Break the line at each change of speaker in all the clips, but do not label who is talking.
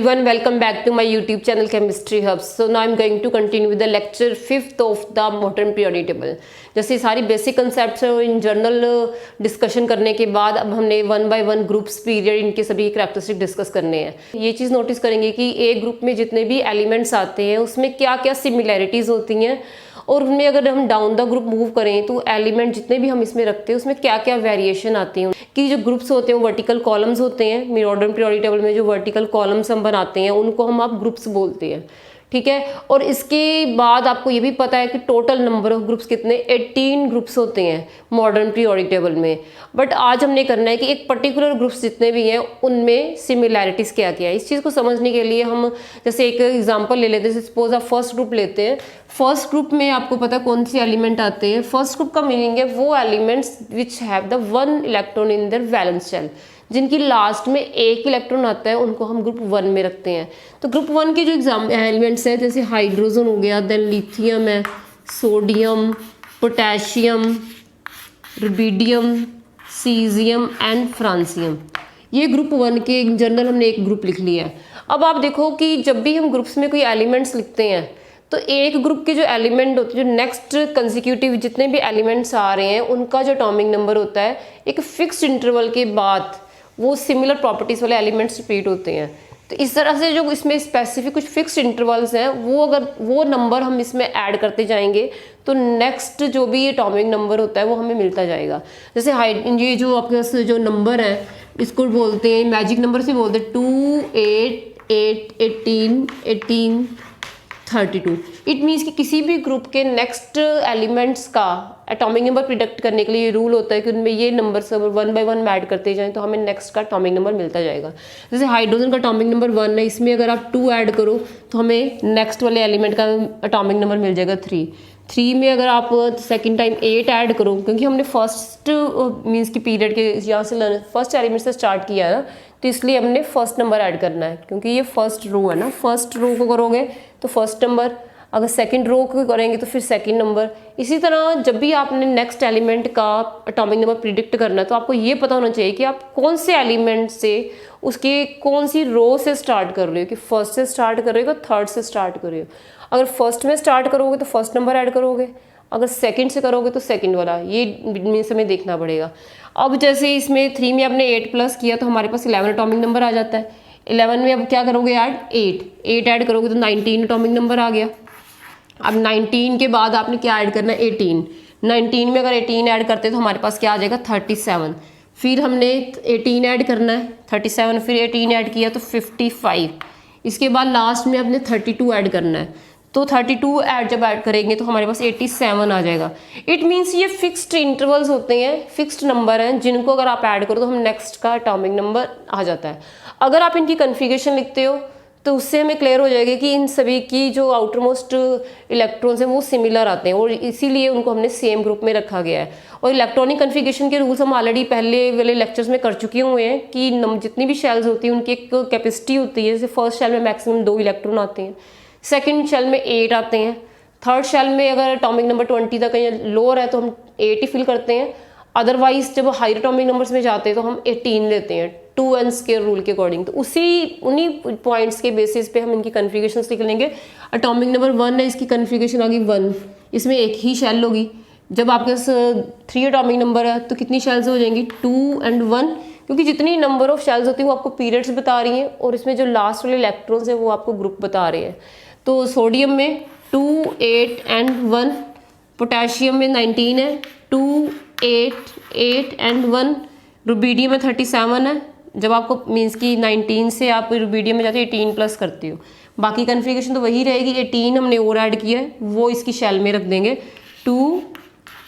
everyone, welcome back to my YouTube channel Chemistry Hubs. So now I'm going to continue with the lecture 5th of the modern periodic table. जैसे सारी basic concepts in general discussion करने के बाद अब हमने one by one groups period इनके सभी characteristic discuss करने हैं। ये चीज़ नोटिस करेंगे कि एक ग्रुप में जितने भी एलिमेंट्स आते हैं उसमें क्या क्या सिमिलैरिटीज़ होती हैं और उनमें अगर हम डाउन द ग्रुप मूव करें तो एलिमेंट जितने भी हम इसमें रखते हैं उसमें क्या क्या वेरिएशन आती हैं। कि जो ग्रुप्स होते हैं वो वर्टिकल कॉलम्स होते हैं। मॉडर्न पीरियोडिक टेबल में जो वर्टिकल कॉलम्स हम बनाते हैं उनको हम आप ग्रुप्स बोलते हैं, ठीक है। और इसके बाद आपको ये भी पता है कि टोटल नंबर ऑफ ग्रुप्स कितने 18 ग्रुप्स होते हैं मॉडर्न पीरियोडिक टेबल में। बट आज हमने करना है कि एक पर्टिकुलर ग्रुप्स जितने भी हैं उनमें सिमिलैरिटीज़ क्या क्या है। इस चीज़ को समझने के लिए हम जैसे एक एग्जांपल ले लेते हैं। सपोज आप फर्स्ट ग्रुप लेते हैं। फर्स्ट ग्रुप में आपको पता है कौन से एलिमेंट आते हैं। फर्स्ट ग्रुप का मीनिंग है वो elements which have the one electron in their valence shell, जिनकी लास्ट में एक इलेक्ट्रॉन आता है उनको हम ग्रुप 1 में रखते हैं। तो ग्रुप 1 के जो एलिमेंट्स हैं जैसे हाइड्रोजन हो गया, देन लिथियम है, sodium, potassium, rubidium, caesium and francium. ये ग्रुप 1 के इन जनरल हमने एक ग्रुप लिख लिया है। अब आप देखो कि जब भी हम ग्रुप्स में कोई एलिमेंट्स लिखते हैं तो एक ग्रुप के जो एलिमेंट होते हैं, जो नेक्स्ट कंसेक्यूटिव जितने भी एलिमेंट्स आ रहे हैं उनका जो एटॉमिक नंबर होता है एक फिक्स्ड इंटरवल के बाद वो सिमिलर प्रॉपर्टीज़ वाले एलिमेंट्स रिपीट होते हैं। तो इस तरह से जो इसमें स्पेसिफिक कुछ फिक्स्ड इंटरवल्स हैं वो अगर वो नंबर हम इसमें ऐड करते जाएंगे तो नेक्स्ट जो भी एटॉमिक नंबर होता है वो हमें मिलता जाएगा। जैसे ये जो आपके पास जो नंबर है इसको बोलते हैं मैजिक नंबर से बोलते हैं 2, 8, 8, 18, 18, 32। इट मीन्स कि किसी भी ग्रुप के नेक्स्ट एलिमेंट्स का एटॉमिक नंबर प्रिडिक्ट करने के लिए रूल होता है कि उनमें ये नंबर सब 1 बाय 1 ऐड करते जाएं तो हमें नेक्स्ट का एटॉमिक नंबर मिलता जाएगा। जैसे हाइड्रोजन का एटॉमिक नंबर 1 है, इसमें अगर आप 2 ऐड करो तो हमें नेक्स्ट वाले एलिमेंट का एटॉमिक नंबर मिल जाएगा 3 में अगर आप सेकेंड टाइम 8 ऐड करो, क्योंकि हमने फर्स्ट मीन्स की पीरियड के यहाँ से फर्स्ट एलिमेंट से स्टार्ट किया है ना, तो इसलिए हमने फर्स्ट नंबर ऐड करना है क्योंकि ये फर्स्ट रो है ना। फर्स्ट रो को करोगे तो फर्स्ट नंबर, अगर सेकंड रो को करेंगे तो फिर सेकंड नंबर। इसी तरह जब भी आपने नेक्स्ट एलिमेंट का एटॉमिक नंबर प्रिडिक्ट करना है तो आपको ये पता होना चाहिए कि आप कौन से एलिमेंट से उसके कौन सी रो से स्टार्ट कर रहे हो, कि फर्स्ट से स्टार्ट कर रहे हो कि थर्ड से स्टार्ट कर रहे हो। अगर फर्स्ट में स्टार्ट करोगे तो फर्स्ट नंबर ऐड करोगे, अगर सेकंड से करोगे तो सेकंड वाला। ये मीन्स हमें देखना पड़ेगा। अब जैसे इसमें 3 में आपने 8 प्लस किया तो हमारे पास 11 एटॉमिक नंबर आ जाता है। 11 में अब क्या करोगे ऐड 8 ऐड करोगे तो 19 एटॉमिक नंबर आ गया। अब 19 के बाद आपने क्या ऐड करना है 19 में अगर 18 ऐड करते हैं तो हमारे पास क्या आ जाएगा 37। फिर हमने 18 ऐड करना है 37, फिर 18 ऐड किया तो 55। इसके बाद लास्ट में आपने 32 ऐड करना है तो 32 जब ऐड करेंगे तो हमारे पास 87 आ जाएगा। इट मीन्स ये फिक्स्ड इंटरवल्स होते हैं, फिक्स्ड नंबर हैं जिनको अगर आप ऐड करो तो हम नेक्स्ट का एटॉमिक नंबर आ जाता है। अगर आप इनकी कन्फिगरेशन लिखते हो तो उससे हमें क्लियर हो जाएगा कि इन सभी की जो आउटर मोस्ट इलेक्ट्रॉन्स हैं वो सिमिलर आते हैं और इसीलिए उनको हमने सेम ग्रुप में रखा गया है। और इलेक्ट्रॉनिक कन्फिगरेशन के रूल्स हम ऑलरेडी पहले वाले लेक्चर्स में कर चुके हुए हैं कि जितनी भी शेल्स होती हैं उनकी एक कैपेसिटी होती है। जैसे फर्स्ट शेल में मैक्सिमम 2 इलेक्ट्रॉन आते हैं, सेकेंड शेल में 8 आते हैं, थर्ड शेल में अगर एटॉमिक नंबर 20 तक या लोअर है तो हम 8 ही फिल करते हैं। अदरवाइज जब हायर एटॉमिक नंबर्स में जाते हैं तो हम 18 लेते हैं 2n स्क्वायर रूल के अकॉर्डिंग। तो उन्हीं पॉइंट्स के बेसिस पे हम इनकी कन्फिगरेशंस लिख लेंगे। एटॉमिक नंबर 1 है, इसकी कन्फिगरेशन आ गई 1, इसमें एक ही शेल होगी। जब आपके पास 3 एटॉमिक नंबर है तो कितनी शेल्स हो जाएंगी 2 and 1, क्योंकि जितनी नंबर ऑफ शेल्स होती है वो आपको पीरियड्स बता रही हैं और इसमें जो लास्ट वाले इलेक्ट्रॉन्स हैं वो आपको ग्रुप बता रहे हैं। तो सोडियम में 2, 8 and 1, पोटेशियम में 19 है, 2, 8 and 1, रुबिडियम में 37 है। जब आपको मीन्स की 19 से आप रुबिडियम में जाते हो 18 प्लस करते हो, बाकी कन्फिगरेशन तो वही रहेगी। 18 हमने और ऐड किया है वो इसकी शेल में रख देंगे 2,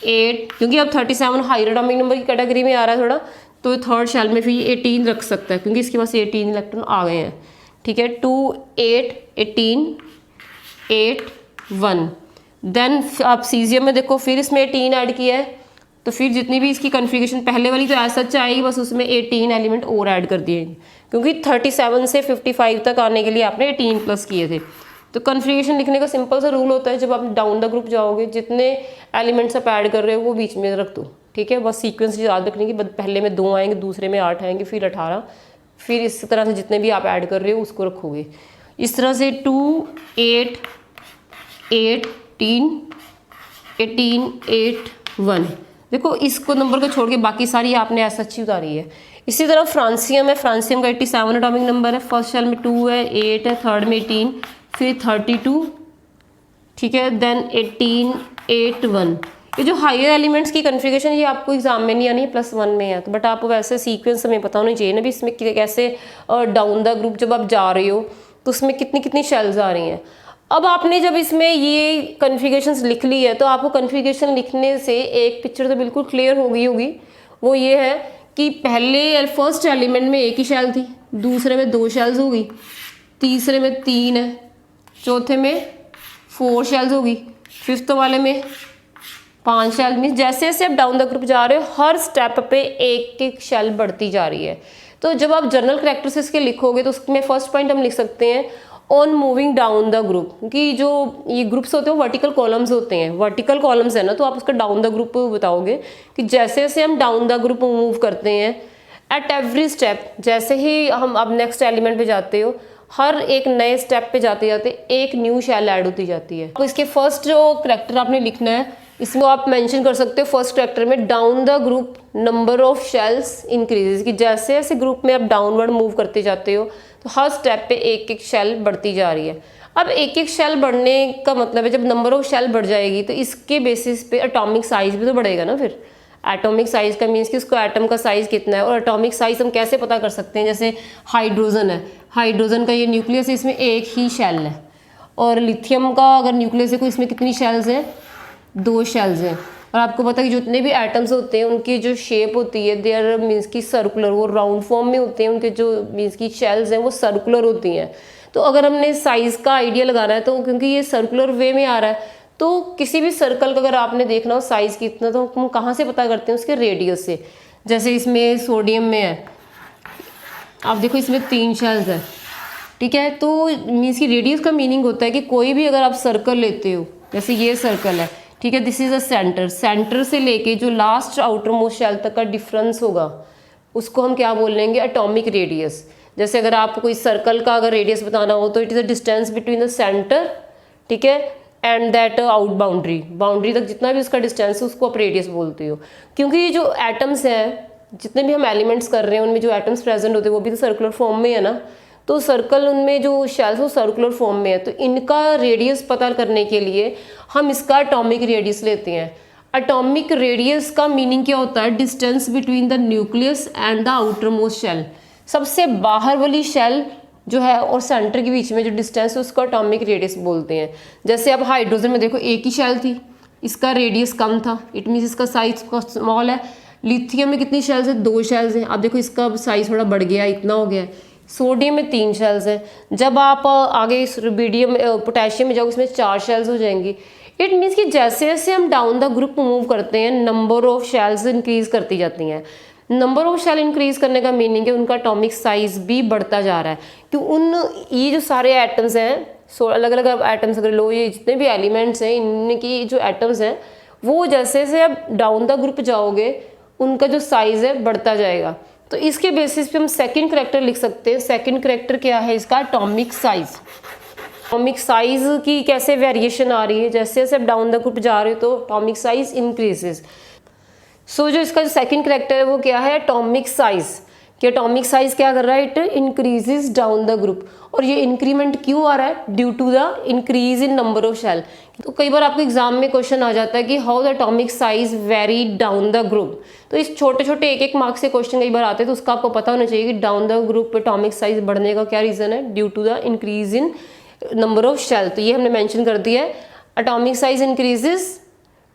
8, क्योंकि अब 37 हायर एटॉमिक नंबर की कैटेगरी में आ रहा है थोड़ा, तो थर्ड शेल में फिर 18 रख सकता है क्योंकि इसके पास 18 इलेक्ट्रॉन आ गए हैं, ठीक है। 2, 8, 18, 8, 1। देन आप सीजियम में देखो फिर इसमें 18 ऐड किया है तो फिर जितनी भी इसकी कन्फिगरेशन पहले वाली तो ऐसा चाहिए बस उसमें 18 एलिमेंट और ऐड कर दिए क्योंकि 37 से 55 तक आने के लिए आपने 18 प्लस किए थे। तो कन्फिगरेशन लिखने का सिंपल सा रूल होता है, जब आप डाउन द ग्रुप जाओगे जितने एलिमेंट्स आप ऐड कर रहे हो वो बीच में रख दो, ठीक है। बस सीक्वेंस याद रखने की, पहले में 2 आएंगे, दूसरे में 8 आएंगे, फिर 18, फिर इस तरह से जितने भी आप ऐड कर रहे हो उसको रखोगे। इस तरह से 2 8 18 18 8 1। देखो इसको नंबर को छोड़ के बाकी सारी आपने ऐसा अच्छी उतारी है। इसी तरह फ्रांसियम है, फ्रांसियम का 87 एटॉमिक नंबर है। फर्स्ट शेल में 2 है, 8 है, थर्ड में 18, फिर 32, ठीक है, देन 18 8 1। ये जो हायर एलिमेंट्स की कन्फिगरेशन ये आपको एग्जाम में नहीं आनी, +1 में है तो, बट आपको वैसे सीक्वेंस हमें पता होना चाहिए ना भी इसमें कैसे डाउन द ग्रुप जब आप जा रहे हो तो उसमें कितनी कितनी शेल्स आ रही हैं। अब आपने जब इसमें ये कन्फिगरेशंस लिख ली है तो आपको कन्फिगरेशन लिखने से एक पिक्चर तो बिल्कुल क्लियर हो गई होगी। वो ये है कि पहले फर्स्ट एलिमेंट में एक ही शेल थी, दूसरे में 2 शेल्स होगी, तीसरे में 3 है, चौथे में 4 शेल्स होगी, फिफ्थ वाले में 5 शेल। मीन्स जैसे जैसे आप डाउन द ग्रुप जा रहे हो हर स्टेप पे एक एक शेल बढ़ती जा रही है। तो जब आप जनरल कैरेक्टरिस्टिक्स के लिखोगे तो उसमें फर्स्ट पॉइंट हम लिख सकते हैं on moving down the group, क्योंकि जो ये ग्रुप्स होते हैं वो वर्टिकल कॉलम्स होते हैं, वर्टिकल कॉलम्स है ना, तो आप उसका डाउन द ग्रुप बताओगे कि जैसे जैसे हम डाउन द ग्रुप मूव करते हैं एट एवरी स्टेप, जैसे ही हम अब नेक्स्ट एलिमेंट पे जाते हो हर एक नए स्टेप पे जाते जाते एक न्यू शेल ऐड होती जाती है। तो इसके फर्स्ट जो करैक्टर आपने लिखना है इसमें आप मेंशन कर सकते हो फर्स्ट करैक्टर में down the group number of shells increases, कि जैसे जैसे ग्रुप में आप डाउनवर्ड मूव करते जाते हो तो हर स्टेप पे एक एक शेल बढ़ती जा रही है। अब एक एक शेल बढ़ने का मतलब है जब नंबर ऑफ शेल बढ़ जाएगी तो इसके बेसिस पे एटॉमिक साइज भी तो बढ़ेगा ना। फिर एटॉमिक साइज का मीन्स कि उसको एटम का साइज कितना है, और एटॉमिक साइज हम कैसे पता कर सकते हैं, जैसे हाइड्रोजन है, हाइड्रोजन का ये न्यूक्लियस है, इसमें एक ही शेल है, और लिथियम का अगर न्यूक्लियस है तो इसमें कितनी शेल्स हैं, 2 शेल्स हैं। और आपको पता है कि जितने भी एटम्स होते हैं उनकी जो शेप होती है दे आर मीन्स की सर्कुलर, वो राउंड फॉर्म में होते हैं, उनके जो मीन्स की शेल्स हैं वो सर्कुलर होती हैं। तो अगर हमने साइज़ का आइडिया लगाना है तो क्योंकि ये सर्कुलर वे में आ रहा है तो किसी भी सर्कल का अगर आपने देखना हो साइज़ कितना तो हम कहाँ से पता करते हैं, उसके रेडियस से। जैसे इसमें सोडियम में है, आप देखो इसमें 3 शेल्स है, ठीक है, तो मीन्स की रेडियस का मीनिंग होता है कि कोई भी अगर आप सर्कल लेते हो, जैसे ये सर्कल है, ठीक है, this is a centre, centre से लेके जो लास्ट आउटर मोस्ट शेल तक का डिफरेंस होगा उसको हम क्या बोल लेंगे, एटॉमिक रेडियस। जैसे अगर आपको कोई सर्कल का अगर रेडियस बताना हो तो it is a distance between the centre, ठीक है, and that out boundary, boundary तक जितना भी उसका डिस्टेंस है उसको आप रेडियस बोलते हो। क्योंकि ये जो एटम्स हैं, जितने भी हम एलिमेंट्स कर रहे हैं उनमें जो एटम्स प्रेजेंट होते हैं वो भी तो सर्कुलर फॉर्म में है ना, तो सर्कल उनमें जो शेल्स वो सर्कुलर फॉर्म में है, तो इनका रेडियस पता करने के लिए हम इसका एटॉमिक रेडियस लेते हैं। एटॉमिक रेडियस का मीनिंग क्या होता है, distance between the nucleus and the outer most shell, सबसे बाहर वाली शेल जो है और सेंटर के बीच में जो डिस्टेंस है उसको एटॉमिक रेडियस बोलते हैं। जैसे अब हाइड्रोजन में देखो एक ही शेल थी, इसका रेडियस कम था, इट मीन्स इसका साइज स्मॉल है। लिथियम में कितनी शेल्स है, 2 शेल्स हैं, अब देखो इसका साइज थोड़ा बढ़ गया, इतना हो गया है। सोडियम में 3 शेल्स हैं, जब आप आगे रुबिडियम पोटेशियम में जाओगे उसमें 4 शेल्स हो जाएंगी। इट मीन्स कि जैसे जैसे हम डाउन द ग्रुप मूव करते हैं नंबर ऑफ शेल्स इंक्रीज करती जाती हैं। नंबर ऑफ शेल इंक्रीज करने का मीनिंग है उनका एटॉमिक साइज भी बढ़ता जा रहा है, कि ये जो सारे एटम्स हैं, अलग अलग एटम्स अगर लो, ये जितने भी एलिमेंट्स हैं इनकी जो एटम्स हैं वो जैसे जैसे आप डाउन द ग्रुप जाओगे उनका जो साइज है बढ़ता जाएगा। तो इसके बेसिस पे हम सेकंड करैक्टर लिख सकते हैं। सेकंड करैक्टर क्या है इसका, एटॉमिक साइज। एटॉमिक साइज की कैसे वेरिएशन आ रही है, जैसे जैसे आप डाउन द ग्रुप जा रहे हो तो एटॉमिक साइज इंक्रीजेस। सो जो इसका जो सेकंड करैक्टर है वो क्या है, एटॉमिक साइज, कि एटॉमिक साइज क्या कर रहा है, it increases down the group. और ये इंक्रीमेंट क्यों आ रहा है, due to the increase in number of shell. तो कई बार आपको एग्जाम में क्वेश्चन आ जाता है कि how the atomic size very down the group, तो इस छोटे छोटे एक एक मार्क्स से क्वेश्चन कई बार आते हैं, तो उसका आपको पता होना चाहिए कि down the group atomic size बढ़ने का क्या रीजन है, due to the increase in number of shell. तो ये हमने मेंशन कर दिया है, atomic size increases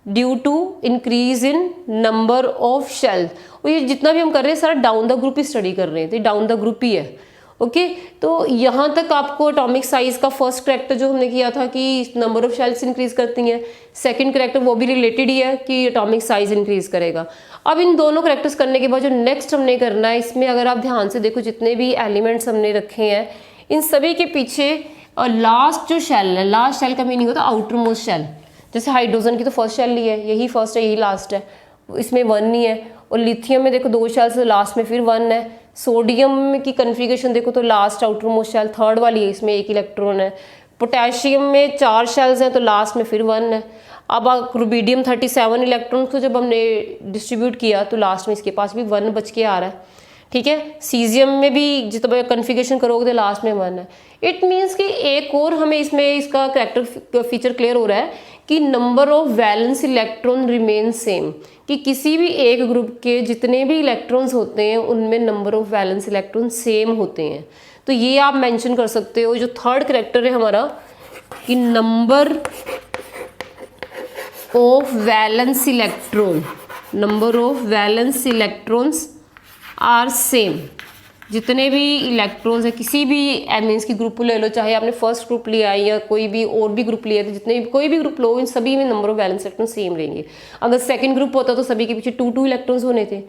due to increase in number of shell. और ये जितना भी हम कर रहे हैं सारा डाउन द ग्रुप ही स्टडी कर रहे हैं, तो डाउन द ग्रुप ही है। ओके, तो यहाँ तक आपको एटॉमिक साइज का फर्स्ट करैक्टर जो हमने किया था कि नंबर ऑफ शेल्स इंक्रीज करती हैं, सेकंड करैक्टर वो भी रिलेटेड ही है कि एटॉमिक साइज इंक्रीज करेगा। अब इन दोनों करैक्टर्स करने के बाद जो नेक्स्ट हमने करना है, इसमें अगर आप ध्यान से देखो जितने भी एलिमेंट्स हमने रखे हैं इन सभी के पीछे लास्ट जो शेल है, लास्ट शेल का मीनिंग होता है आउटर मोस्ट शेल। जैसे हाइड्रोजन की तो फर्स्ट शेल ली है, यही फर्स्ट है यही लास्ट है, इसमें 1 नहीं है। और लिथियम में देखो 2 शेल्स लास्ट में फिर 1 है, सोडियम की कन्फिगरेशन देखो तो last outer most shell third वाली है, इसमें एक इलेक्ट्रॉन है। पोटेशियम में 4 शेल्स हैं तो लास्ट में फिर 1 है। अब रुबीडियम 37 इलेक्ट्रॉन को जब हमने डिस्ट्रीब्यूट किया तो लास्ट में इसके पास भी 1 बच के आ रहा है, ठीक है। सीजियम में भी जितना कन्फिगरेशन करोगे तो लास्ट में 1 है। इट मीन्स कि एक और हमें इसमें इसका कैरेक्टर फीचर क्लियर हो रहा है कि number of valence electron remain same, कि किसी भी एक ग्रुप के जितने भी इलेक्ट्रॉन्स होते हैं उनमें number of valence electron same होते हैं। तो ये आप मेंशन कर सकते हो, जो थर्ड कैरेक्टर है हमारा, कि number of valence electron, number of valence electrons are same. जितने भी इलेक्ट्रॉन्स हैं किसी भी मीन्स की ग्रुप ले लो, चाहे आपने फर्स्ट ग्रुप लिया है या कोई भी और भी ग्रुप लिया, तो जितने भी कोई भी ग्रुप लो इन सभी में number of valence electron same रहेंगे। अगर सेकंड ग्रुप होता तो सभी के पीछे 2 इलेक्ट्रॉन्स होने थे।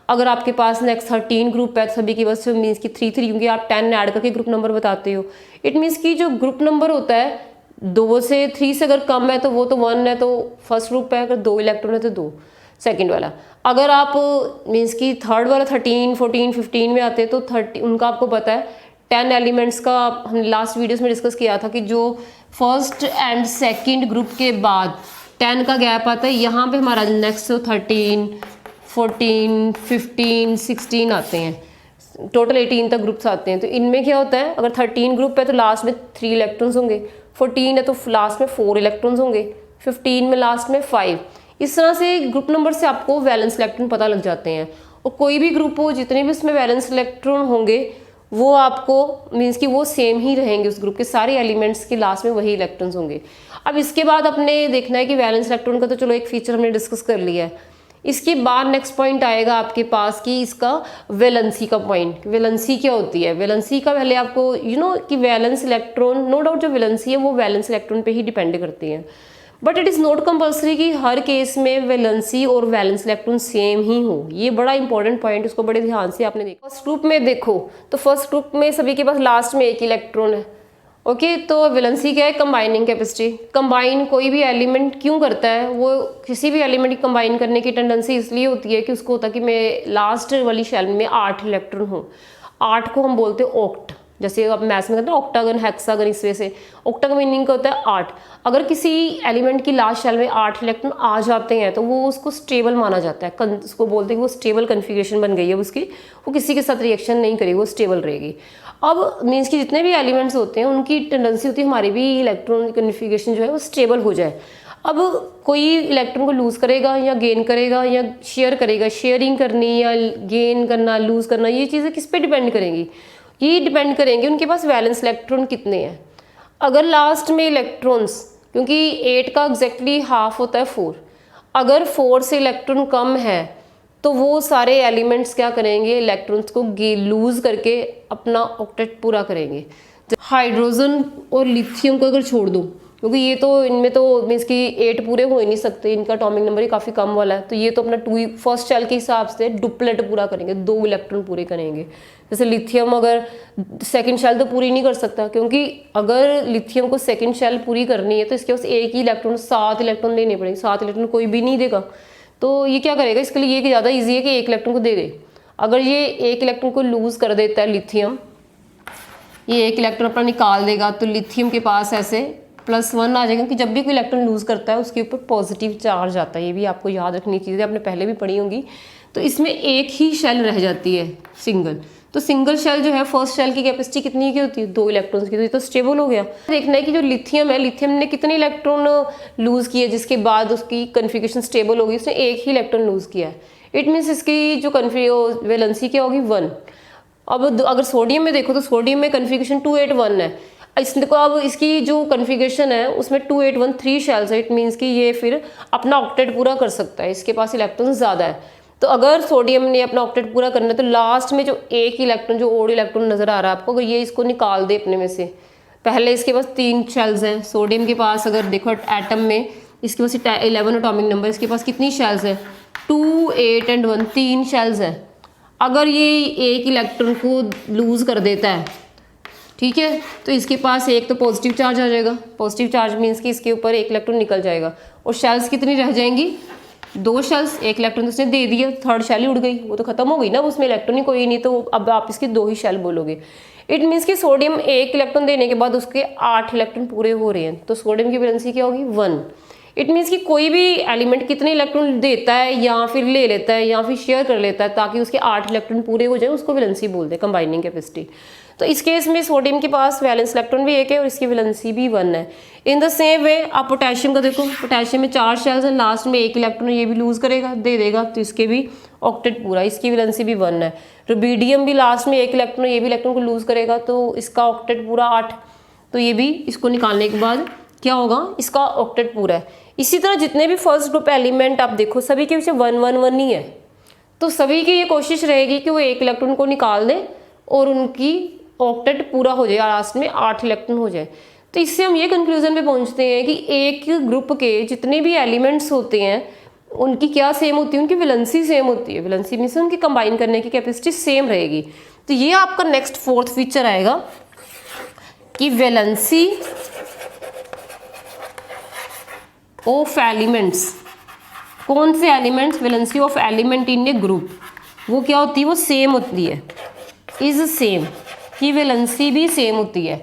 अगर आपके पास नेक्स्ट 13 ग्रुप है तो सभी के पास मीन्स की 3 क्योंकि आप 10 ऐड करके ग्रुप नंबर बताते हो। इट मीन्स की जो ग्रुप नंबर होता है 2 से 3 से अगर कम है तो वो तो 1 है, तो फर्स्ट ग्रुप है। अगर 2 इलेक्ट्रॉन है तो 2 सेकंड वाला। अगर आप मीन्स की थर्ड वाला 13, 14, 15 में आते हैं तो 30 उनका आपको पता है 10 एलिमेंट्स का हमने लास्ट वीडियोस में डिस्कस किया था कि जो फर्स्ट एंड सेकंड ग्रुप के बाद 10 का गैप आता है, यहाँ पे हमारा नेक्स्ट 13, 14, 15, 16 आते हैं, टोटल 18 तक ग्रुप्स आते हैं। तो इनमें क्या होता है, अगर 13 ग्रुप है तो लास्ट में 3 इलेक्ट्रॉन्स होंगे, 14 है तो लास्ट में 4 इलेक्ट्रॉन्स होंगे, 15 में लास्ट में 5। इस तरह से ग्रुप नंबर से आपको वैलेंस इलेक्ट्रॉन पता लग जाते हैं। और कोई भी ग्रुप हो जितने भी उसमें वैलेंस इलेक्ट्रॉन होंगे वो आपको मीन्स कि वो सेम ही रहेंगे, उस ग्रुप के सारे एलिमेंट्स के लास्ट में वही इलेक्ट्रॉन्स होंगे। अब इसके बाद अपने देखना है कि वैलेंस इलेक्ट्रॉन का तो चलो एक फीचर हमने डिस्कस कर लिया है। इसके बाद नेक्स्ट पॉइंट आएगा आपके पास कि इसका वैलेंसी का पॉइंट। वैलेंसी क्या होती है? वैलेंसी का पहले आपको कि वैलेंस इलेक्ट्रॉन, नो डाउट जो वैलेंसी है वो वैलेंस इलेक्ट्रॉन पे ही डिपेंड करती है, but it is not compulsory कि हर केस में वैलेंसी और वैलेंस इलेक्ट्रॉन सेम ही हो। ये बड़ा इंपॉर्टेंट पॉइंट, उसको बड़े ध्यान से आपने देखा। फर्स्ट ग्रुप में देखो तो फर्स्ट ग्रुप में सभी के पास लास्ट में एक इलेक्ट्रॉन है, ओके। तो वैलेंसी क्या है? Combining capacity. कंबाइन कोई भी एलिमेंट क्यों करता है, वो किसी भी एलिमेंट की कंबाइन करने की टेंडेंसी इसलिए होती है कि उसको होता है कि मैं लास्ट वाली शेल में 8 इलेक्ट्रॉन हो। 8 को हम बोलते हैं ऑक्ट, जैसे अब मैथ्स में कहते हैं ऑक्टागन, हेक्सागन, इस वजह से ऑक्टा का मीनिंग होता है 8। अगर किसी एलिमेंट की लास्ट शेल में 8 इलेक्ट्रॉन आ जाते हैं तो वो उसको स्टेबल माना जाता है, उसको बोलते हैं कि वो स्टेबल कन्फिगरेशन बन गई है उसकी, वो किसी के साथ रिएक्शन नहीं करेगी, वो स्टेबल रहेगी। अब मीन्स कि जितने भी एलिमेंट्स होते हैं उनकी टेंडेंसी होती है हमारी भी इलेक्ट्रॉन कन्फिगरेशन जो है वो स्टेबल हो जाए। अब कोई इलेक्ट्रॉन को लूज़ करेगा या गेन करेगा या शेयर करेगा, शेयरिंग करनी या गेन करना, लूज़ करना, ये चीज़ें किस पे डिपेंड करेंगी? ये डिपेंड करेंगे उनके पास वैलेंस इलेक्ट्रॉन कितने हैं। अगर लास्ट में इलेक्ट्रॉन्स, क्योंकि 8 का एग्जैक्टली हाफ होता है 4, अगर 4 से इलेक्ट्रॉन कम है तो वो सारे एलिमेंट्स क्या करेंगे, इलेक्ट्रॉन्स को लूज करके अपना ऑक्टेट पूरा करेंगे। हाइड्रोजन और लिथियम को अगर छोड़ दो, क्योंकि ये तो इनमें तो मीन्स कि 8 पूरे हो ही नहीं सकते, इनका एटॉमिक नंबर ही काफ़ी कम वाला है, तो ये तो अपना 2 फर्स्ट शेल के हिसाब से डुप्लेट पूरा करेंगे, 2 इलेक्ट्रॉन पूरे करेंगे। जैसे लिथियम अगर सेकंड शेल तो पूरी नहीं कर सकता, क्योंकि अगर लिथियम को सेकंड शेल पूरी करनी है तो इसके पास एक ही इलेक्ट्रॉन, 7 इलेक्ट्रॉन लेने पड़ेंगे। 7 इलेक्ट्रॉन कोई भी नहीं देगा, तो ये क्या करेगा, इसके लिए ये कि ज़्यादा ईजी है कि 1 इलेक्ट्रॉन को दे दे। अगर ये 1 इलेक्ट्रॉन को लूज़ कर देता है लिथियम, ये 1 इलेक्ट्रॉन अपना निकाल देगा तो लिथियम के पास ऐसे +1 आ जाएगा, कि जब भी कोई इलेक्ट्रॉन लूज़ करता है उसके ऊपर पॉजिटिव चार्ज आता है। ये भी आपको याद रखनी चीज़ें आपने पहले भी पढ़ी होंगी। तो इसमें एक ही शेल रह जाती है, सिंगल। तो सिंगल शेल जो है फर्स्ट शेल की कैपेसिटी कितनी की होती है? 2 इलेक्ट्रॉन्स की, तो ये तो स्टेबल हो गया। देखना है कि जो लिथियम है, लिथियम ने कितने इलेक्ट्रॉन लूज़ किए जिसके बाद उसकी कन्फिगरेशन स्टेबल होगी? उसने एक ही इलेक्ट्रॉन लूज़ किया है। इट मीन्स इसकी जो वैलेंसी क्या होगी? 1। अब अगर सोडियम में देखो तो सोडियम में कन्फिगरेशन 281 है। इसको अब इसकी जो कन्फिगरेशन है उसमें 281 3 शेल्स है। इट मीन्स कि ये फिर अपना ऑक्टेट पूरा कर सकता है, इसके पास इलेक्ट्रॉन ज़्यादा है। तो अगर सोडियम ने अपना ऑक्टेट पूरा करना है तो लास्ट में जो एक इलेक्ट्रॉन, जो ओड इलेक्ट्रॉन नज़र आ रहा है आपको, अगर ये इसको निकाल दे अपने में से, पहले इसके पास 3 शेल्स हैं। सोडियम के पास अगर देखो एटम में इसके पास 11 एटॉमिक नंबर, इसके पास कितनी शेल्स है? 2, 8 और 1, 3 शेल्स हैं। अगर ये एक इलेक्ट्रॉन को लूज़ कर देता है, ठीक है, तो इसके पास एक तो पॉजिटिव चार्ज आ जाएगा। पॉजिटिव चार्ज मीन्स कि इसके ऊपर 1 इलेक्ट्रॉन निकल जाएगा और शेल्स कितनी रह जाएंगी? 2 शेल्स, 1 इलेक्ट्रॉन उसने दे दिया, थर्ड शेल ही उड़ गई, वो तो खत्म हो गई ना, उसमें इलेक्ट्रॉन ही कोई नहीं, तो अब आप इसकी 2 ही शेल बोलोगे। इट मीन्स कि सोडियम 1 इलेक्ट्रॉन देने के बाद उसके 8 इलेक्ट्रॉन पूरे हो रहे हैं, तो सोडियम की वैलेंसी क्या होगी 1। इट मीन्स कि कोई भी एलिमेंट कितने इलेक्ट्रॉन देता है या फिर ले लेता है या फिर शेयर कर लेता है ताकि उसके 8 इलेक्ट्रॉन पूरे हो जाए, उसको वैलेंसी बोलते हैं, कंबाइनिंग कैपेसिटी। तो इस केस में सोडियम के पास वैलेंस इलेक्ट्रॉन भी 1 है और इसकी वैलेंसी भी 1 है। इन द सेम वे आप पोटेशियम का देखो, पोटेशियम में 4 शेल्स हैं, लास्ट में 1 इलेक्ट्रॉन ये भी लूज करेगा, दे देगा, तो इसके भी ऑक्टेट पूरा, इसकी वैलेंसी भी 1 है। रुबिडियम भी लास्ट में 1 इलेक्ट्रॉन, ये भी इलेक्ट्रॉन को लूज करेगा, तो इसका ऑक्टेट पूरा 8, तो ये भी इसको निकालने के बाद क्या होगा, इसका ऑक्टेट पूरा है। इसी तरह जितने भी फर्स्ट ग्रुप एलिमेंट आप देखो सभी के पीछे 1 1 1 ही है, तो सभी की ये कोशिश रहेगी कि वो 1 इलेक्ट्रॉन को निकाल दें और उनकी ऑक्टेट पूरा हो जाए, लास्ट में 8 इलेक्ट्रॉन हो जाए। तो इससे हम ये कंक्लूजन पे पहुंचते हैं कि एक ग्रुप के जितने भी एलिमेंट्स होते हैं उनकी क्या सेम होती है, उनकी वैलेंसी सेम होती है। वैलेंसी मीन्स उनकी कंबाइन करने की कैपेसिटी सेम रहेगी। तो ये आपका नेक्स्ट 4th फीचर आएगा कि वैलेंसी ऑफ एलिमेंट्स, कौन से elements, valency of element in A group, वो क्या होती है, वो सेम होती है, इज सेम, की वैलेंसी भी सेम होती है।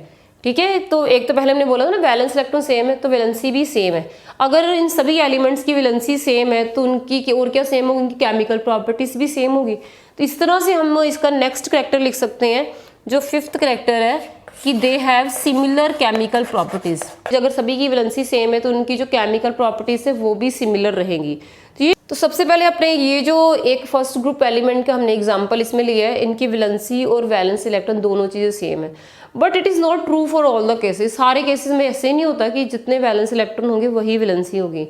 ठीक है, तो एक तो पहले हमने बोला था ना वैलेंस इलेक्ट्रॉन सेम है, तो वैलेंसी भी सेम है। अगर इन सभी एलिमेंट्स की वैलेंसी सेम है तो उनकी और क्या सेम होगी, उनकी केमिकल प्रॉपर्टीज भी सेम होगी। तो इस तरह से हम इसका नेक्स्ट कैरेक्टर लिख सकते हैं, जो 5th कैरेक्टर है कि they have similar chemical properties. अगर सभी की वैलेंसी सेम है तो उनकी जो केमिकल प्रॉपर्टीज है वो भी सिमिलर रहेंगी। तो सबसे पहले अपने ये जो एक फर्स्ट ग्रुप एलिमेंट का हमने एग्जांपल इसमें लिया है, इनकी वैलेंसी और वैलेंस इलेक्ट्रॉन दोनों चीज़ें सेम है। But it is not true for all the cases. सारे केसेस में ऐसे नहीं होता कि जितने वैलेंस इलेक्ट्रॉन होंगे वही वैलेंसी होगी।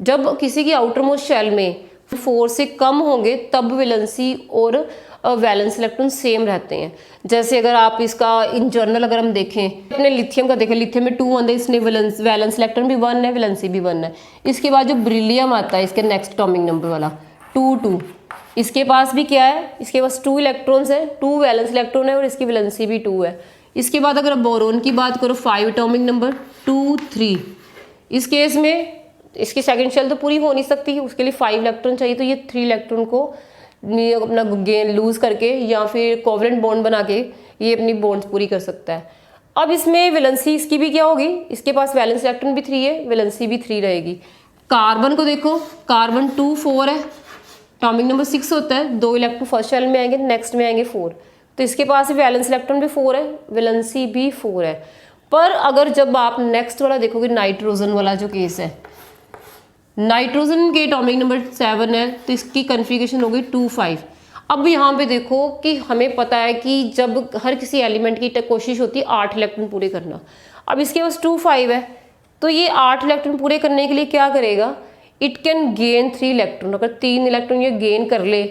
जब किसी की आउटर मोस्ट शेल में 4 से कम होंगे तब वैलेंसी और वैलेंस इलेक्ट्रॉन सेम रहते हैं। जैसे अगर आप इसका इन जनरल अगर हम देखें, अपने लिथियम का देखें, लिथियम में 2 आते हैं, इसने वैलेंस इलेक्ट्रॉन भी 1 है, वैलेंसी भी 1 है। इसके बाद जो ब्रिलियम आता है इसके नेक्स्ट एटॉमिक नंबर वाला 2 2, इसके पास भी क्या है, इसके पास 2 इलेक्ट्रॉन्स है, 2 वैलेंस इलेक्ट्रॉन है और इसकी वैलेंसी भी 2 है। इसके बाद अगर बोरोन की बात करो 5 एटॉमिक नंबर 2 3, इस केस में इसकी सेकंड शेल तो पूरी हो नहीं सकती, उसके लिए 5 इलेक्ट्रॉन चाहिए, तो ये 3 इलेक्ट्रॉन को अपना गेन लूज करके या फिर कोवलेंट बॉन्ड बना के ये अपनी बॉन्ड्स पूरी कर सकता है। अब इसमें वैलेंसी इसकी भी क्या होगी, इसके पास वैलेंस इलेक्ट्रॉन भी 3 है, वैलेंसी भी 3 रहेगी। कार्बन को देखो, कार्बन 2 4 है, एटॉमिक नंबर 6 होता है, 2 इलेक्ट्रॉन फर्स्ट शेल में आएंगे, नेक्स्ट में आएंगे 4, तो इसके पास भी वैलेंस इलेक्ट्रॉन भी 4 है, वैलेंसी भी 4 है। पर अगर जब आप नेक्स्ट वाला देखोगे नाइट्रोजन वाला जो केस है, नाइट्रोजन के एटॉमिक नंबर 7 है, तो इसकी कन्फिगरेशन हो गई 2 5। अब यहाँ पे देखो कि हमें पता है कि जब हर किसी एलिमेंट की कोशिश होती है 8 इलेक्ट्रॉन पूरे करना, अब इसके पास 2 5 है, तो ये 8 इलेक्ट्रॉन पूरे करने के लिए क्या करेगा, इट कैन गेन 3 इलेक्ट्रॉन। अगर 3 इलेक्ट्रॉन ये गेन कर ले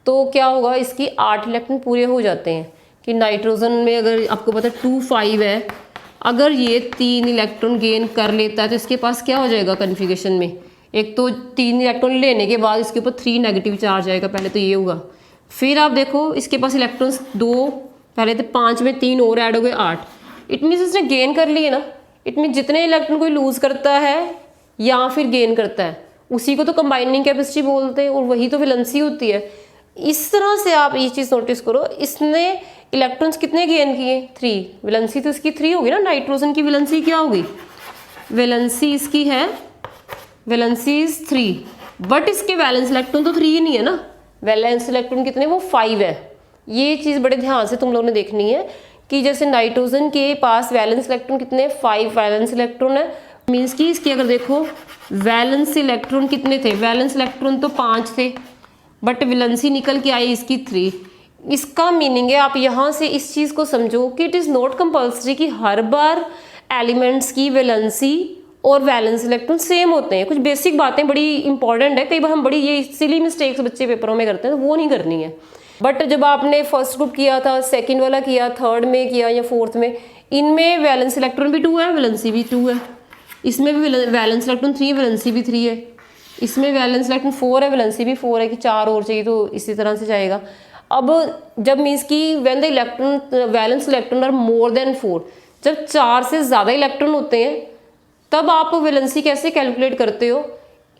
तो क्या होगा, इसकी 8 इलेक्ट्रॉन पूरे हो जाते हैं। कि नाइट्रोजन में अगर आपको पता है 2 5 है, अगर ये 3 इलेक्ट्रॉन गेन कर लेता है तो इसके पास क्या हो जाएगा कन्फिगरेशन में, एक तो 3 इलेक्ट्रॉन लेने के बाद इसके ऊपर 3 नेगेटिव चार्ज आएगा, पहले तो ये होगा। फिर आप देखो इसके पास इलेक्ट्रॉन्स 2, पहले तो 5 में 3 और ऐड हो गए 8। इट मीन्स इसने गेन कर लिए ना, इट मीन्स जितने इलेक्ट्रॉन कोई लूज करता है या फिर गेन करता है उसी को तो कंबाइनिंग कैपेसिटी बोलते हैं और वही तो वैलेंसी होती है। इस तरह से आप ये चीज़ नोटिस करो, इसने इलेक्ट्रॉन्स कितने गेन किए 3, वैलेंसी तो इसकी 3 होगी ना। नाइट्रोजन की वैलेंसी क्या होगी, वैलेंसी इसकी है, वैलेंसी इज 3, बट इसके वैलेंस इलेक्ट्रॉन तो 3 ही नहीं है ना, वैलेंस इलेक्ट्रॉन कितने, वो 5 है। ये चीज़ बड़े ध्यान से तुम लोगों ने देखनी है कि जैसे नाइट्रोजन के पास वैलेंस इलेक्ट्रॉन कितने, 5 वैलेंस इलेक्ट्रॉन है, मीन्स कि इसकी अगर देखो वैलेंस इलेक्ट्रॉन कितने थे, वैलेंस इलेक्ट्रॉन तो 5 थे, बट वैलेंसी निकल के आई इसकी 3। इसका मीनिंग है, आप यहाँ से इस चीज़ को समझो कि इट इज़ नॉट कंपल्सरी कि हर बार एलिमेंट्स की वैलेंसी और वैलेंस इलेक्ट्रॉन सेम होते हैं। कुछ बेसिक बातें बड़ी इंपॉर्टेंट है, कई बार हम बड़ी ये सिली मिस्टेक्स बच्चे पेपरों में करते हैं, तो वो नहीं करनी है। बट जब आपने फर्स्ट ग्रुप किया था, सेकंड वाला किया, थर्ड में किया या फोर्थ में, इनमें वैलेंस इलेक्ट्रॉन भी 2 है, वैलेंसी भी 2 है। इसमें भी वैलेंस इलेक्ट्रॉन 3 है, वैलेंसी भी 3 है। इसमें वैलेंस इलेक्ट्रॉन 4 है, वैलेंसी भी 4 है, कि 4 और चाहिए तो इसी तरह से जाएगा। अब जब मीन्स कि when the electron valence electron are more than 4, जब 4 से ज़्यादा इलेक्ट्रॉन होते हैं तब आप वैलेंसी कैसे कैलकुलेट करते हो,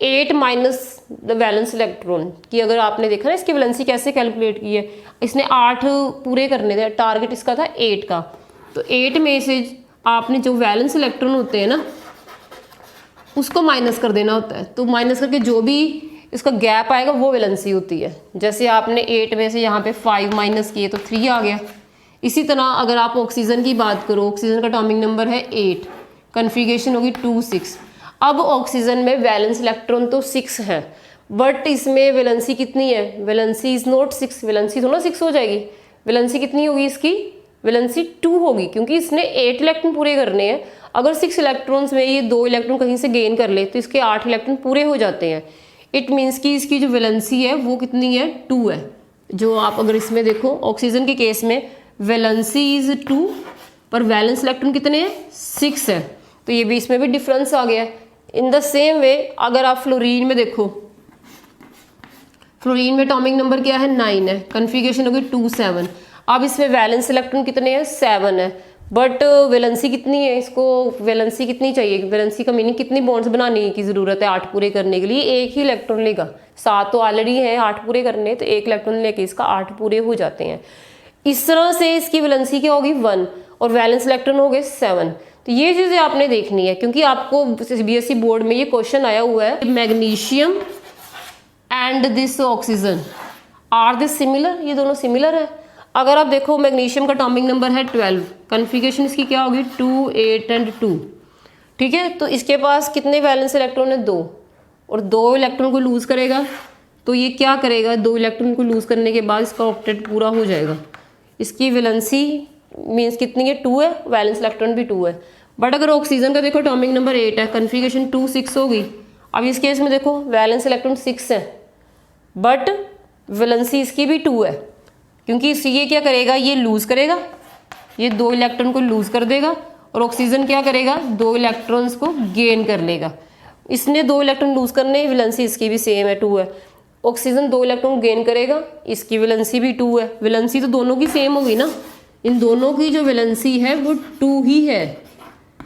8 माइनस द वैलेंस इलेक्ट्रॉन की अगर आपने देखा ना इसकी वैलेंसी कैसे कैलकुलेट की है, इसने 8 पूरे करने थे, टारगेट इसका था 8 का। तो 8 में से आपने जो वैलेंस इलेक्ट्रॉन होते हैं ना उसको माइनस कर देना होता है। तो माइनस करके जो भी इसका गैप आएगा वो वैलेंसी होती है। जैसे आपने 8 में से यहाँ पे 5 माइनस किए तो 3 आ गया। इसी तरह अगर आप ऑक्सीजन की बात करो, ऑक्सीजन का एटॉमिक नंबर है 8, कन्फिगरेशन होगी 2 6। अब ऑक्सीजन में वैलेंस इलेक्ट्रॉन तो 6 है, बट इसमें वैलेंसी कितनी है? वैलेंसी इज नॉट 6, वैलेंसी थोड़ा 6 हो जाएगी। वैलेंसी कितनी होगी इसकी? वैलेंसी 2 होगी, क्योंकि इसने 8 इलेक्ट्रॉन पूरे करने हैं। अगर 6 इलेक्ट्रॉन्स में ये 2 इलेक्ट्रॉन कहीं से गेन कर ले तो इसके 8 इलेक्ट्रॉन पूरे हो जाते हैं। इट मीन्स कि इसकी जो वैलेंसी है वो कितनी है? 2 है। जो आप अगर इसमें देखो ऑक्सीजन के केस में वैलेंसी इज 2 पर वैलेंस इलेक्ट्रॉन कितने हैं? 6 है। तो ये भी इसमें भी डिफरेंस आ गया। इन द सेम वे अगर आप फ्लोरीन में देखो, फ्लोरीन में एटॉमिक नंबर क्या है? 9 है, कन्फिगरेशन होगी 2 7। अब इसमें वैलेंस इलेक्ट्रॉन कितने हैं? 7 है, बट वैलेंसी कितनी है? इसको वैलेंसी कितनी चाहिए? वैलेंसी का मीनिंग कितनी बॉन्ड्स बनाने की ज़रूरत है 8 पूरे करने के लिए? एक ही इलेक्ट्रॉन लेगा, 7 तो ऑलरेडी है 8 पूरे करने, तो एक इलेक्ट्रॉन लेके इसका 8 पूरे हो जाते हैं। इस तरह से इसकी वैलेंसी क्या होगी? 1 और वैलेंस इलेक्ट्रॉन हो गए 7। तो ये चीज़ें आपने देखनी है, क्योंकि आपको CBSE बोर्ड में ये क्वेश्चन आया हुआ है, magnesium and this oxygen are this similar, ये दोनों सिमिलर है। अगर आप देखो मैग्नीशियम का एटॉमिक नंबर है 12, कन्फिगरेशन इसकी क्या होगी? 2 8 एंड 2, ठीक है। तो इसके पास कितने वैलेंस इलेक्ट्रॉन है? 2, और 2 इलेक्ट्रॉन को लूज करेगा तो ये क्या करेगा? 2 इलेक्ट्रॉन को लूज करने के बाद इसका ऑक्टेट पूरा हो जाएगा। इसकी वैलेंसी मीन्स कितनी है? 2 है, वैलेंस इलेक्ट्रॉन भी 2 है। बट अगर ऑक्सीजन का देखो एटॉमिक नंबर 8 है, कन्फिगरेशन 2 6 होगी। अब इस केस में देखो वैलेंस इलेक्ट्रॉन 6 है, बट वैलेंसी इसकी भी 2 है, क्योंकि इससे ये क्या करेगा? ये लूज करेगा, ये 2 इलेक्ट्रॉन को लूज कर देगा, और ऑक्सीजन क्या करेगा? 2 इलेक्ट्रॉन्स को गेन कर लेगा। इसने 2 इलेक्ट्रॉन लूज करने, वैलेंसी इसकी भी सेम है, 2 है। ऑक्सीजन 2 इलेक्ट्रॉन गेन करेगा, इसकी वैलेंसी भी 2 है। वैलेंसी तो दोनों की सेम होगी ना, इन दोनों की जो वैलेंसी है वो 2 ही है,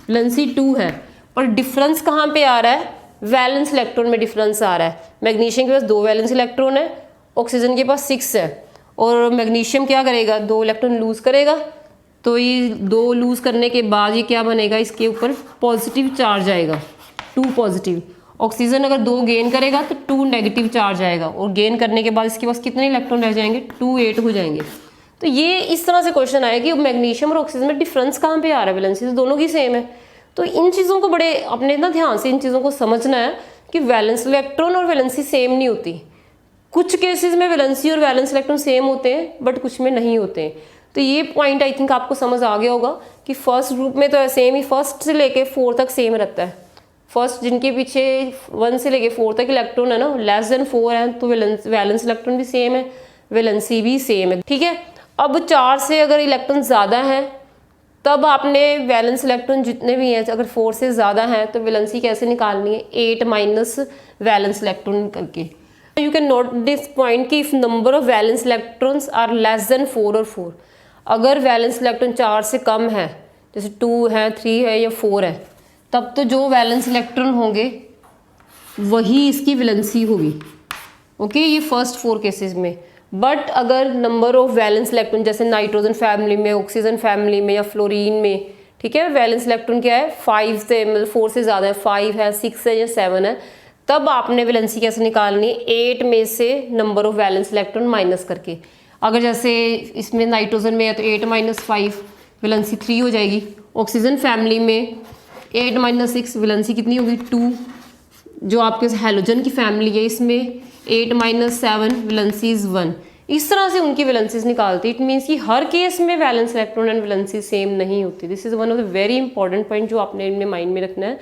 वैलेंसी 2 है। पर डिफरेंस कहाँ पे आ रहा है? वैलेंस इलेक्ट्रॉन में डिफरेंस आ रहा है। मैग्नीशियम के पास 2 वैलेंस इलेक्ट्रॉन है, ऑक्सीजन के पास 6 है, और मैग्नीशियम क्या करेगा? 2 इलेक्ट्रॉन लूज करेगा, तो ये 2 लूज करने के बाद ये क्या बनेगा? इसके ऊपर पॉजिटिव चार्ज आएगा, 2 पॉजिटिव। ऑक्सीजन अगर 2 गेन करेगा तो 2 नेगेटिव चार्ज आएगा, और गेन करने के बाद इसके पास कितने इलेक्ट्रॉन रह जाएंगे? 2 8 हो जाएंगे। तो ये इस तरह से क्वेश्चन आया कि मैग्नीशियम और ऑक्सीजन में डिफरेंस कहाँ पे आ रहा है? वैलेंसी तो दोनों की सेम है। तो इन चीज़ों को बड़े अपने ना ध्यान से इन चीज़ों को समझना है कि वैलेंस इलेक्ट्रॉन और वैलेंसी सेम नहीं होती। कुछ केसेस में वैलेंसी और वैलेंस इलेक्ट्रॉन सेम होते हैं, बट कुछ में नहीं होते हैं। तो ये पॉइंट आई थिंक आपको समझ आ गया होगा कि फर्स्ट ग्रुप में तो सेम ही, फर्स्ट से लेके 4 तक सेम रहता है। फर्स्ट जिनके पीछे 1 से लेके 4 तक इलेक्ट्रॉन है ना, लेस देन 4 है, तो वैलेंस इलेक्ट्रॉन भी सेम है, वैलेंसी भी सेम है, ठीक है। अब 4 से अगर इलेक्ट्रॉन ज़्यादा है तब आपने वैलेंस इलेक्ट्रॉन जितने भी हैं, अगर 4 से ज़्यादा हैं तो वैलेंसी कैसे निकालनी है? 8 माइनस वैलेंस इलेक्ट्रॉन करके। You can note this point कि if number of valence electrons are less than 4 और 4, अगर वैलेंस इलेक्ट्रॉन 4 से कम है, जैसे 2 है, 3 है या 4 है, तब तो जो वैलेंस इलेक्ट्रॉन होंगे वही इसकी वैलेंसी होगी, ओके। ये फर्स्ट 4 केसेस में। बट अगर नंबर ऑफ वैलेंस इलेक्ट्रॉन जैसे नाइट्रोजन फैमिली में, ऑक्सीजन फैमिली में या फ्लोरीन में, ठीक है, वैलेंस इलेक्ट्रॉन क्या है? 5 से, मतलब 4 से ज़्यादा है, 5 है, 6 है या 7 है, तब आपने वैलेंसी कैसे निकालनी है? 8 में से number of valence electron minus करके। अगर जैसे इसमें नाइट्रोजन में है तो 8 माइनस 5 वैलेंसी 3 हो जाएगी। ऑक्सीजन फैमिली में 8 माइनस 6 वैलेंसी कितनी होगी? 2। जो आपके हैलोजन की फैमिली है इसमें 8 माइनस 7 वैलेंसी इज 1। इस तरह से उनकी वैलेंसीज निकालती है। इट मीन्स कि हर केस में valence electron and valency same नहीं होती। This is one of the very important point जो आपने अपने माइंड में रखना है।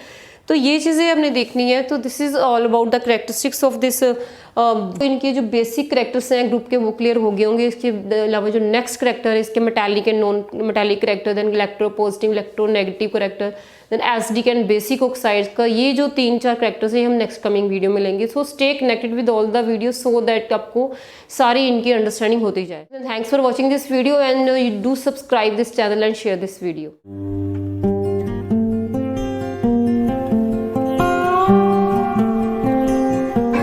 तो ये चीज़ें हमने देखनी है। तो this is all about the characteristics of this. इनके जो बेसिक करेक्टर्स हैं ग्रुप के वो क्लियर हो गए होंगे। इसके अलावा जो नेक्स्ट करेक्टर है इसके metallic and non metallic character, then electropositive, electronegative character, then acidic and basic oxides का ये जो 3-4 करेक्टर्स हैं हम नेक्स्ट कमिंग वीडियो में लेंगे। So stay connected with all the video so that आपको सारी इनकी अंडरस्टैंडिंग होती जाए। Thanks for watching this video and do subscribe this channel and share this video.